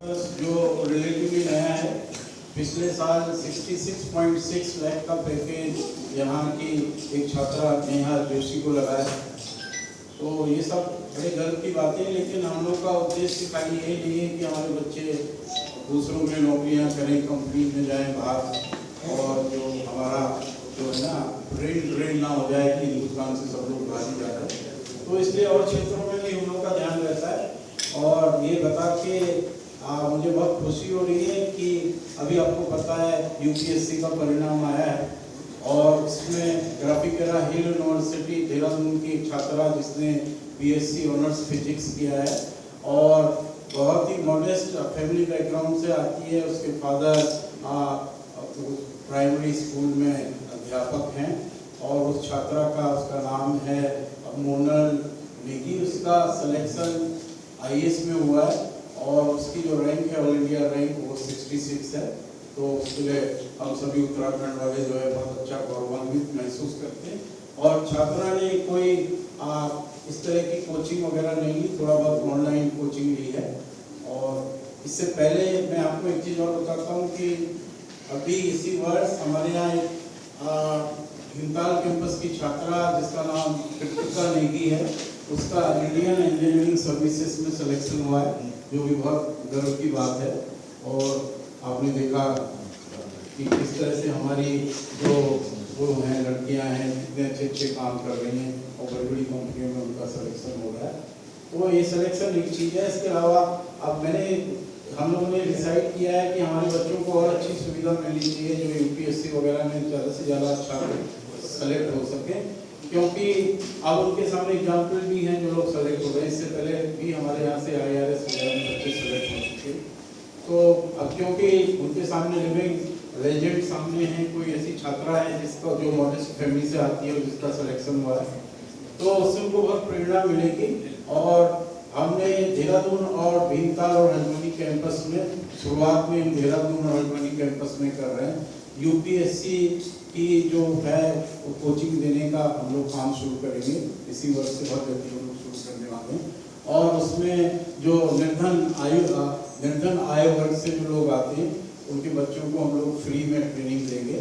जो रिलेटिवली नया है, पिछले साल 66.6 लाख का पैकेज यहाँ की एक छात्रा नेहा जोशी को लगा है। तो ये सब बड़े गर्व की बातें हैं, लेकिन हम लोग का उद्देश्य खाली ये नहीं है कि हमारे बच्चे दूसरों में नौकरियाँ करें, कंपनी में जाएं बाहर, और जो हमारा जो है ना ब्रेन ड्रेन ना हो जाए कि हिंदुस्तान से सब लोग बाहर ही जा रहे हैं। तो इसलिए और क्षेत्रों में भी हम लोग का ध्यान रहता है। और ये बता के मुझे बहुत खुशी हो रही है कि अभी आपको पता है यूपीएससी का परिणाम आया है, और इसमें ग्राफिकेरा हिल यूनिवर्सिटी देहरादून की एक छात्रा जिसने बीएससी ऑनर्स फिजिक्स किया है और बहुत ही मॉडेस्ट फैमिली बैकग्राउंड से आती है। उसके फादर प्राइमरी स्कूल में अध्यापक हैं, और उस छात्रा का उसका नाम है मोनल नेगी। उसका सिलेक्शन आईएएस में हुआ है और उसकी जो रैंक है ऑल इंडिया रैंक वो 66 है। तो उसके लिए हम सभी उत्तराखंड वाले जो है बहुत अच्छा गौरवान्वित महसूस करते हैं। और छात्रा ने कोई इस तरह की कोचिंग वगैरह नहीं ली, थोड़ा बहुत ऑनलाइन कोचिंग ली है। और इससे पहले मैं आपको एक चीज़ और बताता हूँ कि अभी इसी वर्ष हमारे यहाँ एक भीमताल कैंपस की छात्रा जिसका नाम कृतिका नेगी है, उसका इंडियन इंजीनियरिंग सर्विसेज में सिलेक्शन हुआ है, जो भी बहुत गर्व की बात है। और आपने देखा कि किस तरह से हमारी जो वो हैं लड़कियां हैं कितने अच्छे अच्छे काम कर रही हैं और बड़ी बड़ी कंपनियों में उनका सिलेक्शन हो रहा है। तो ये सिलेक्शन एक चीज़ है। इसके अलावा अब हम लोगों ने डिसाइड किया है कि हमारे बच्चों को और अच्छी सुविधा मिलनी चाहिए जो यूपीएससी वगैरह में ज़्यादा से ज़्यादा अच्छा सेलेक्ट हो सके, क्योंकि अब उनके सामने एग्जाम्पल भी हैं जो लोग सेलेक्ट हो गए। इससे पहले भी हमारे यहाँ से IRS वगैरह में बच्चे सेलेक्ट हो चुके। तो अब क्योंकि उनके सामने लिविंग लेजेंड सामने है, कोई ऐसी छात्रा है जिसका जो मॉडेस्ट फैमिली से आती है और जिसका सिलेक्शन हुआ है, तो उससे उनको बहुत प्रेरणा मिलेगी। और हमने देहरादून और भीमताल और हल्द्वानी कैंपस में शुरुआत में देहरादून और हल्द्वानी कैंपस में कर रहे हैं। यूपीएससी की जो है कोचिंग देने का हम लोग काम शुरू करेंगे इसी वर्ष से, बहुत जल्दी हम लोग शुरू करने वाले हैं। और उसमें जो निर्धन आय वर्ग से जो लोग आते हैं उनके बच्चों को हम लोग फ्री में ट्रेनिंग देंगे,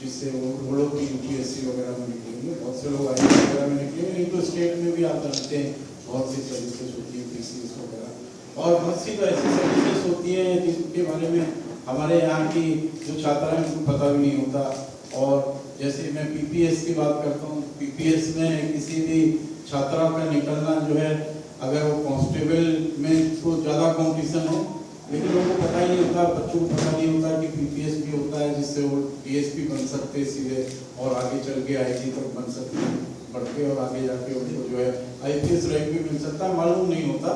जिससे वो लोग भी यूपीएससी वगैरह में निकलेंगे। बहुत से लोग IAS वगैरह में निकलेंगे, नहीं तो स्टेट में भी आप जानते हैं बहुत सी सर्विसेज होती है, PCS वगैरह, और बहुत सी तो ऐसी सर्विसेज होती है जिनके बारे में हमारे यहाँ की जो छात्रा है उनको पता भी नहीं होता। और जैसे मैं PPS की बात करता हूँ, PPS में किसी भी छात्रा का निकलना जो है, अगर वो कांस्टेबल में तो ज़्यादा कॉम्पिटिशन हो, लेकिन लोगों को पता ही नहीं होता, बच्चों को पता नहीं होता कि PPS भी होता है, जिससे वो DSP बन सकते हैं सीधे, और आगे चल के IIT तक बन सकते हैं बढ़ के, और आगे जाके उनको जो है IPS रैंक भी मिल सकता है, मालूम नहीं होता।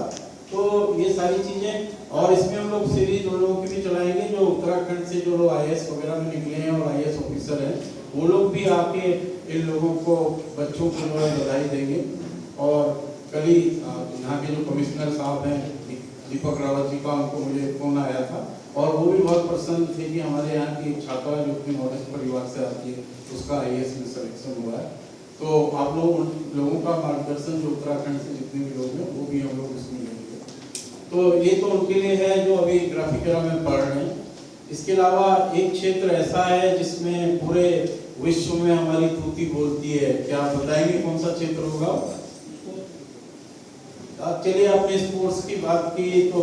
तो ये सारी चीज़ें, और इसमें हम लोग सीरीज उन लोगों की भी चलाएंगे जो उत्तराखंड से जो लोग IAS वगैरह में निकले हैं और IAS ऑफिसर हैं, वो लोग भी आके इन लोगों को बच्चों को जो है बधाई देंगे। और कल ही यहाँ के जो कमिश्नर साहब हैं दीपक रावत जी का, उनको मुझे फोन आया था और वो भी बहुत प्रसन्न थे कि हमारे यहाँ की एक छात्रा जो अपने मॉडेस्ट परिवार से आती है उसका IAS में सिलेक्शन हुआ है। तो आप लोग उन लोगों का मार्गदर्शन जो उत्तराखंड से जितने भी लोग हैं वो भी हम लोग इसमें लेंगे। तो ये तो उनके लिए है जो अभी ग्राफिकेरा में पढ़ रहे हैं। इसके अलावा एक क्षेत्र ऐसा है जिसमें पूरे विश्व में हमारी तूती बोलती है, क्या आप बताएंगे कौन सा क्षेत्र होगा? चलिए, आपने स्पोर्ट्स की बात की तो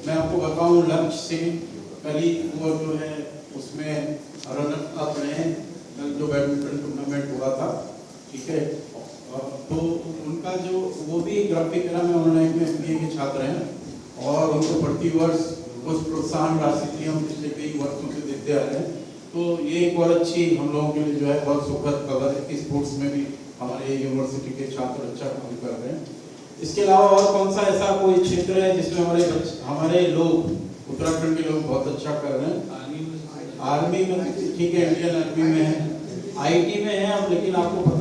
मैं आपको बताऊं, लक्ष्य सिंह कली वो जो है उसमें रनर अप रहे, जो बैडमिंटन टूर्नामेंट हुआ था, ठीक है। तो उनका जो वो भी ग्राफिकेरा में ऑनलाइन में MBA के छात्र हैं और उनको प्रति वर्ष कुछ प्रोत्साहन राशि की हम पिछले कई वर्षों से देते आ रहे हैं। तो ये एक बहुत अच्छी हम लोगों के लिए जो है बहुत सुखद खबर है कि स्पोर्ट्स में भी हमारे यूनिवर्सिटी के छात्र अच्छा काम कर रहे हैं। इसके अलावा और कौन सा ऐसा कोई क्षेत्र है जिसमें हमारे लोग उत्तराखंड के लोग बहुत अच्छा कर रहे हैं? आर्मी में, ठीक है, इंडियन आर्मी में है, IT में है अब, लेकिन आपको पता